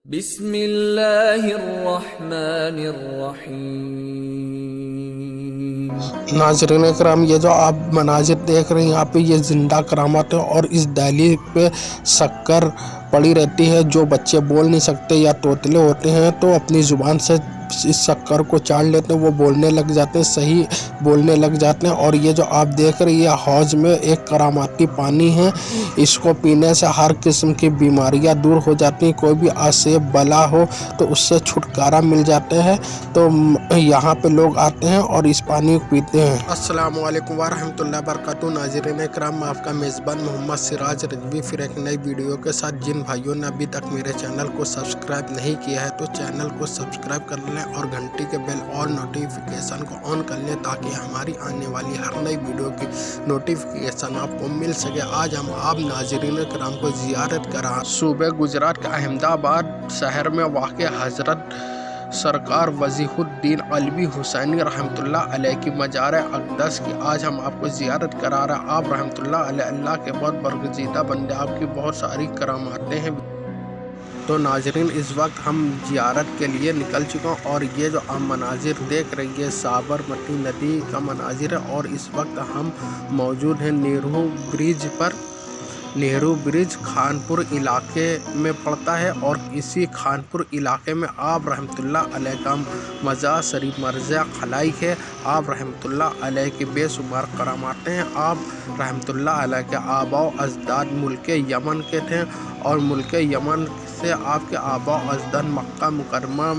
بسم اللہ الرحمن الرحیم۔ ناظرین اکرام، یہ جو آپ مناظر دیکھ رہے ہیں یہاں پہ، یہ زندہ کرامت ہے، اور اس دہلیز پہ شکر پڑی رہتی ہے۔ جو بچے بول نہیں سکتے یا توتلے ہوتے ہیں تو اپنی زبان سے اس شکر کو چاٹ لیتے ہیں، وہ بولنے لگ جاتے ہیں، صحیح بولنے لگ جاتے ہیں۔ اور یہ جو آپ دیکھ رہے ہیں، یہ حوض میں ایک کراماتی پانی ہے، اس کو پینے سے ہر قسم کی بیماریاں دور ہو جاتی ہیں، کوئی بھی آسیب بلا ہو تو اس سے چھٹکارا مل جاتے ہیں۔ تو یہاں پہ لوگ آتے ہیں اور اس پانی کو پیتے ہیں۔ السلام علیکم ورحمۃ اللہ وبرکاتہ۔ ناظرین اکرام، میں آپ کا میزبان محمد سراج رضوی پھر ایک نئی ویڈیو کے ساتھ۔ جن بھائیوں نے ابھی تک میرے چینل کو سبسکرائب نہیں کیا ہے تو چینل کو سبسکرائب کر لیں اور گھنٹی کے بیل اور نوٹیفیکیشن کو آن کر لیں تاکہ ہماری آنے والی ہر نئی ویڈیو کی نوٹیفیکیشن آپ کو مل سکے۔ آج ہم آپ ناظرین اکرام کو زیارت کرا صوبہ گجرات کے احمد آباد شہر میں واقع حضرت سرکار وضیح الدین علوی حسینی رحمۃ اللہ علیہ کی مزار اقدس کی آج ہم آپ کو زیارت کرا رہے ہیں۔ آپ رحمۃ اللہ علیہ اللہ کے بہت برگزیدہ بندے، آپ کی بہت ساری کراماتیں ہیں۔ تو ناظرین، اس وقت ہم زیارت کے لیے نکل چکے ہیں، اور یہ جو آپ مناظر دیکھ رہی ہے سابرمتی ندی کا مناظر ہے، اور اس وقت ہم موجود ہیں نہرو برج پر۔ نہرو برج خانپور علاقے میں پڑتا ہے، اور اسی خانپور علاقے میں آپ رحمۃ اللہ علیہ کا مزار شریف مرجع خلائی ہے۔ آپ رحمۃ اللہ علیہ کی بے شمار کراماتیں ہیں۔ آپ رحمۃ اللہ علیہ کے آباء و اجداد ملک یمن کے تھے، اور ملک یمن سے آپ کے آباء و اجداد مکہ مکرمہ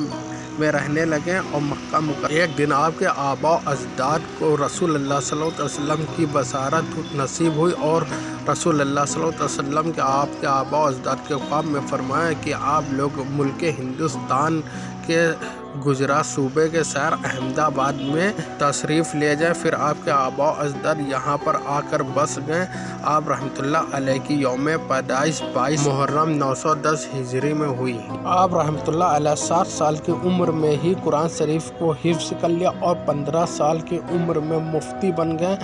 میں رہنے لگے، اور مکہ مکرمہ ایک دن آپ کے آباء و اجداد کو رسول اللہ صلی اللہ علیہ وسلم کی بشارت نصیب ہوئی، اور رسول اللہ صلی اللہ علیہ وسلم کے آپ کے آباء و اجداد کے خواب میں فرمایا کہ آپ لوگ ملک ہندوستان کے گجرات صوبے کے شہر احمد آباد میں تشریف لے جائیں۔ پھر آپ کے آباء و اجداد یہاں پر آ کر بس گئے۔ آپ رحمۃ اللہ علیہ کی یوم پیدائش 22 محرم 910 ہجری میں ہوئی۔ آپ رحمۃ اللہ علیہ 7 سال کی عمر میں ہی قرآن شریف کو حفظ کر لیا، اور 15 سال کی عمر میں مفتی بن گئے۔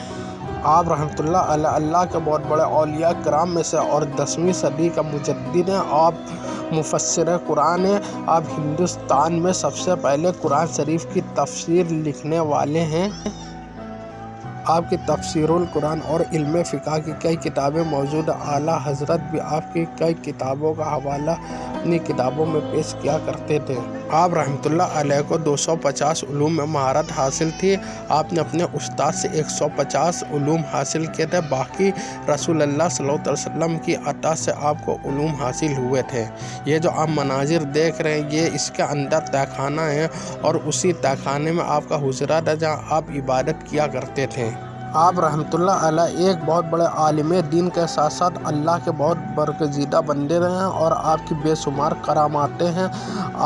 آپ رحمۃ اللہ علیہ اللہ کے بہت بڑے اولیاء کرام میں سے، اور 10ویں صدی کا مجدد ہیں۔ آپ مفسر قرآن ہیں۔ آپ ہندوستان میں سب سے پہلے قرآن شریف کی تفسیر لکھنے والے ہیں۔ آپ کی تفسیر القرآن اور علم فقہ کی کئی کتابیں موجود ہیں۔ اعلیٰ حضرت بھی آپ کی کئی کتابوں کا حوالہ اپنی کتابوں میں پیش کیا کرتے تھے۔ آپ رحمۃ اللہ علیہ کو 250 علوم میں مہارت حاصل تھی۔ آپ نے اپنے استاد سے 150 علوم حاصل کیے تھے، باقی رسول اللہ صلی اللہ علیہ وسلم کی عطا سے آپ کو علوم حاصل ہوئے تھے۔ یہ جو آپ مناظر دیکھ رہے ہیں، یہ اس کے اندر تہہ خانہ ہے، اور اسی تہہ خانے میں آپ کا حجرہ ہے جہاں آپ عبادت کیا کرتے تھے۔ آپ رحمۃ اللہ علیہ ایک بہت بڑے عالم دین کے ساتھ ساتھ اللہ کے بہت برگزیدہ بندے رہے ہیں، اور آپ کی بے شمار کراماتیں ہیں۔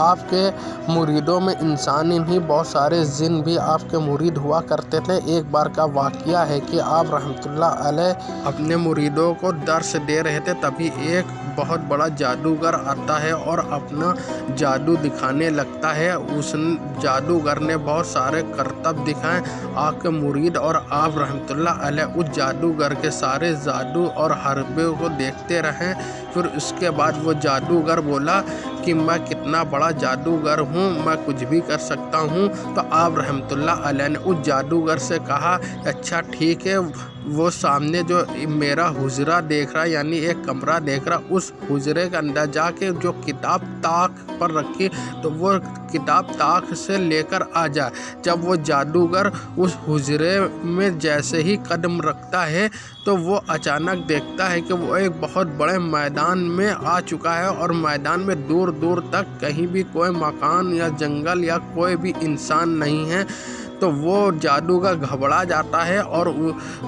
آپ کے مریدوں میں انسانی نہیں، بہت سارے جن بھی آپ کے مرید ہوا کرتے تھے۔ ایک بار کا واقعہ ہے کہ آپ رحمۃ اللہ علیہ اپنے مریدوں کو درس دے رہے تھے، تبھی ایک بہت بڑا جادوگر آتا ہے اور اپنا جادو دکھانے لگتا ہے۔ اس جادوگر نے بہت سارے کرتب دکھائے۔ آپ کے مرید اور آپ رحمۃ اللہ علیہ اس جادوگر کے سارے جادو اور حربے کو دیکھتے رہے۔ پھر اس کے بعد وہ جادوگر بولا کہ میں کتنا بڑا جادوگر ہوں، میں کچھ بھی کر سکتا ہوں۔ تو آپ رحمۃ اللہ علیہ نے اس جادوگر سے کہا اچھا ٹھیک ہے، وہ سامنے جو میرا حجرہ دیکھ رہا ہے، یعنی ایک کمرہ دیکھ رہا، اس حجرے کے اندر جا کے جو کتاب طاق پر رکھی تو وہ کتاب طاق سے لے کر آ جائے۔ جب وہ جادوگر اس حجرے میں جیسے ہی قدم رکھتا ہے تو وہ اچانک دیکھتا ہے کہ وہ ایک بہت بڑے میدان میں آ چکا ہے، اور میدان میں دور دور تک کہیں بھی کوئی مکان یا جنگل یا کوئی بھی انسان نہیں ہے۔ تو وہ جادوگر گھبرا جاتا ہے اور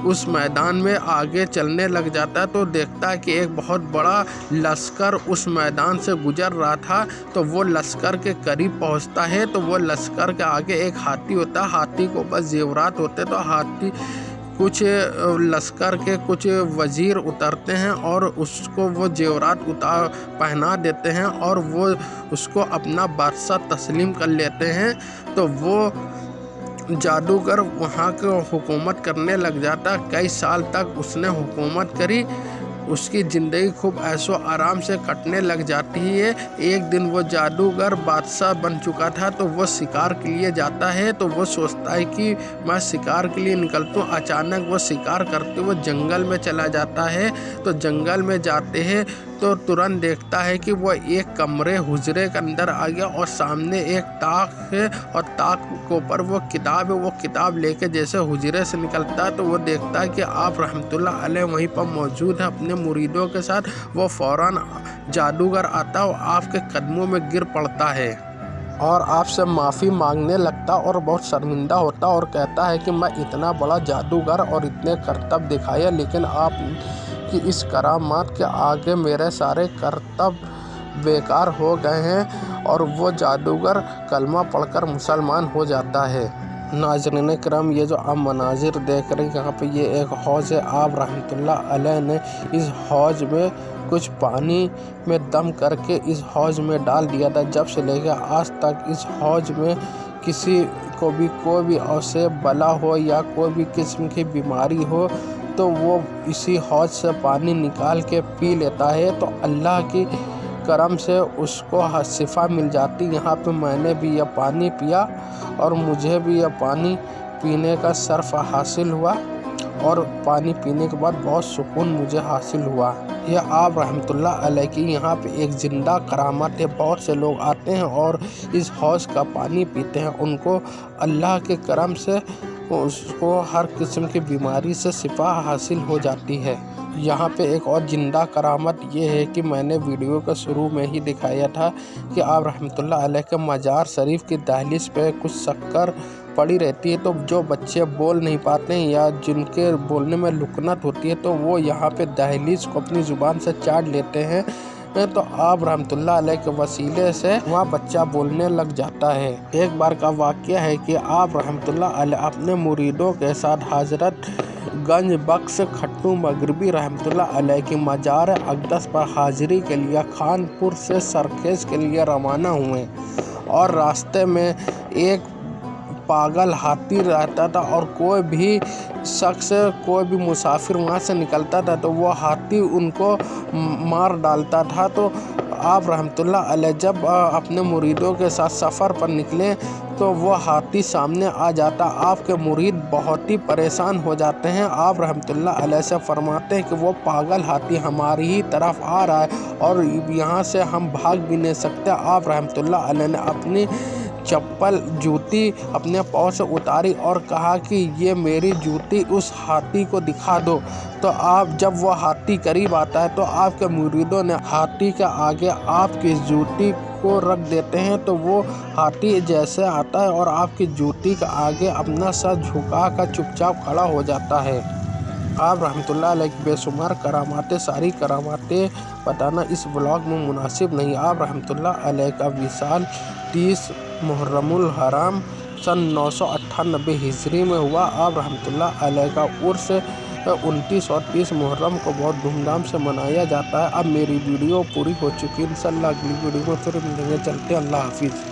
اس میدان میں آگے چلنے لگ جاتا ہے، تو دیکھتا ہے کہ ایک بہت بڑا لشکر اس میدان سے گزر رہا تھا۔ تو وہ لشکر کے قریب پہنچتا ہے، تو وہ لشکر کے آگے ایک ہاتھی ہوتا ہے، ہاتھی کے اوپر زیورات ہوتے، تو ہاتھی کچھ لشکر کے کچھ وزیر اترتے ہیں اور اس کو وہ زیورات پہنا دیتے ہیں، اور وہ اس کو اپنا بادشاہ تسلیم کر لیتے ہیں۔ تو وہ جادوگر وہاں کو حکومت کرنے لگ جاتا۔ کئی سال تک اس نے حکومت کری، اس کی زندگی خوب ایشو آرام سے کٹنے لگ جاتی ہے۔ ایک دن وہ جادوگر بادشاہ بن چکا تھا، تو وہ شکار کے لیے جاتا ہے۔ تو وہ سوچتا ہے کہ میں شکار کے لیے نکلتا ہوں۔ اچانک وہ شکار کرتے ہوئے جنگل میں چلا جاتا ہے۔ تو جنگل میں جاتے ہیں تو ترنت دیکھتا ہے کہ وہ ایک کمرے حجرے کے اندر آ گیا اور سامنے ایک طاق ہے اور طاق کے اوپر وہ کتاب ہے۔ وہ کتاب لے کے جیسے حجرے سے نکلتا ہے تو وہ دیکھتا ہے کہ آپ رحمۃ اللہ علیہ وہیں پر موجود ہیں اپنے مریدوں کے ساتھ۔ وہ فوراً جادوگر آتا ہے اور آپ کے قدموں میں گر پڑتا ہے اور آپ سے معافی مانگنے لگتا اور بہت شرمندہ ہوتا اور کہتا ہے کہ میں اتنا بڑا جادوگر اور اتنے کرتب دکھایا، لیکن آپ کی اس کرامات کے آگے میرے سارے کرتب بیکار ہو گئے ہیں۔ اور وہ جادوگر کلمہ پڑھ کر مسلمان ہو جاتا ہے۔ ناظرین کرام، یہ جو آپ مناظر دیکھ رہے ہیں، یہاں پہ یہ ایک حوض ہے۔ آپ رحمۃ اللہ علیہ نے اس حوض میں کچھ پانی میں دم کر کے اس حوض میں ڈال دیا تھا۔ جب سے لے کے آج تک اس حوض میں کسی کو بھی کوئی بھی ایسے بلا ہو یا کوئی بھی قسم کی بیماری ہو تو وہ اسی حوض سے پانی نکال کے پی لیتا ہے، تو اللہ کی کرم سے اس کو شفا مل جاتی۔ یہاں پہ میں نے بھی یہ پانی پیا اور مجھے بھی یہ پانی پینے کا شرف حاصل ہوا اور پانی پینے کے بعد بہت سکون مجھے حاصل ہوا۔ یہ آپ رحمۃ اللہ علیہ کی یہاں پہ ایک زندہ کرامت ہے۔ بہت سے لوگ آتے ہیں اور اس حوض کا پانی پیتے ہیں، ان کو اللہ کے کرم سے اس کو ہر قسم کی بیماری سے شفا حاصل ہو جاتی ہے۔ یہاں پہ ایک اور زندہ کرامت یہ ہے کہ میں نے ویڈیو کے شروع میں ہی دکھایا تھا کہ آپ رحمۃ اللہ علیہ کے مزار شریف کی دہلیز پہ کچھ شکر پڑی رہتی ہے، تو جو بچے بول نہیں پاتے ہیں یا جن کے بولنے میں لکنت ہوتی ہے تو وہ یہاں پہ دہلیز کو اپنی زبان سے چاٹ لیتے ہیں، تو آپ رحمۃ اللہ علیہ کے وسیلے سے وہاں بچہ بولنے لگ جاتا ہے۔ ایک بار کا واقعہ ہے کہ آپ رحمۃ اللہ علیہ اپنے مریدوں کے ساتھ حضرت گنج بخش کھٹو مغربی رحمۃ اللہ علیہ کی مزار اقدس پر حاضری کے لیے خانپور سے سرخیز کے لیے روانہ ہوئے، اور راستے میں ایک پاگل ہاتھی رہتا تھا، اور کوئی بھی شخص کوئی بھی مسافر وہاں سے نکلتا تھا تو وہ ہاتھی ان کو مار ڈالتا تھا۔ تو آپ رحمۃ اللہ علیہ جب اپنے مریدوں کے ساتھ سفر پر نکلے تو وہ ہاتھی سامنے آ جاتا۔ آپ کے مرید بہت ہی پریشان ہو جاتے ہیں۔ آپ رحمۃ اللہ علیہ سے فرماتے ہیں کہ وہ پاگل ہاتھی ہماری ہی طرف آ رہا ہے اور یہاں سے ہم بھاگ بھی نہیں سکتے۔ آپ رحمۃ اللہ علیہ نے اپنی چپل جوتی اپنے پاؤں سے اتاری اور کہا کہ یہ میری جوتی اس ہاتھی کو دکھا دو۔ تو جب وہ ہاتھی قریب آتا ہے تو آپ کے مریدوں نے ہاتھی کے آگے آپ کی جوتی کو رکھ دیتے ہیں، تو وہ ہاتھی جیسے آتا ہے اور آپ کی جوتی کے آگے اپنا سر جھکا کر چپ چاپ کھڑا ہو جاتا ہے۔ آپ رحمۃ اللہ علیہ کی بے شمار کراماتیں، ساری کراماتیں بتانا اس بلاگ میں مناسب نہیں۔ آپ رحمۃ اللہ علیہ کا وصال 30 محرم الحرام سن 998 ہجری میں ہوا۔ آپ رحمۃ اللہ علیہ کا عرس 29 اور 30 محرم کو بہت دھوم دھام سے منایا جاتا ہے۔ اب میری ویڈیو پوری ہو چکی ہے، انشاءاللہ اگلی ویڈیو میں پھر ملیں گے، چلتے ہیں، اللہ حافظ۔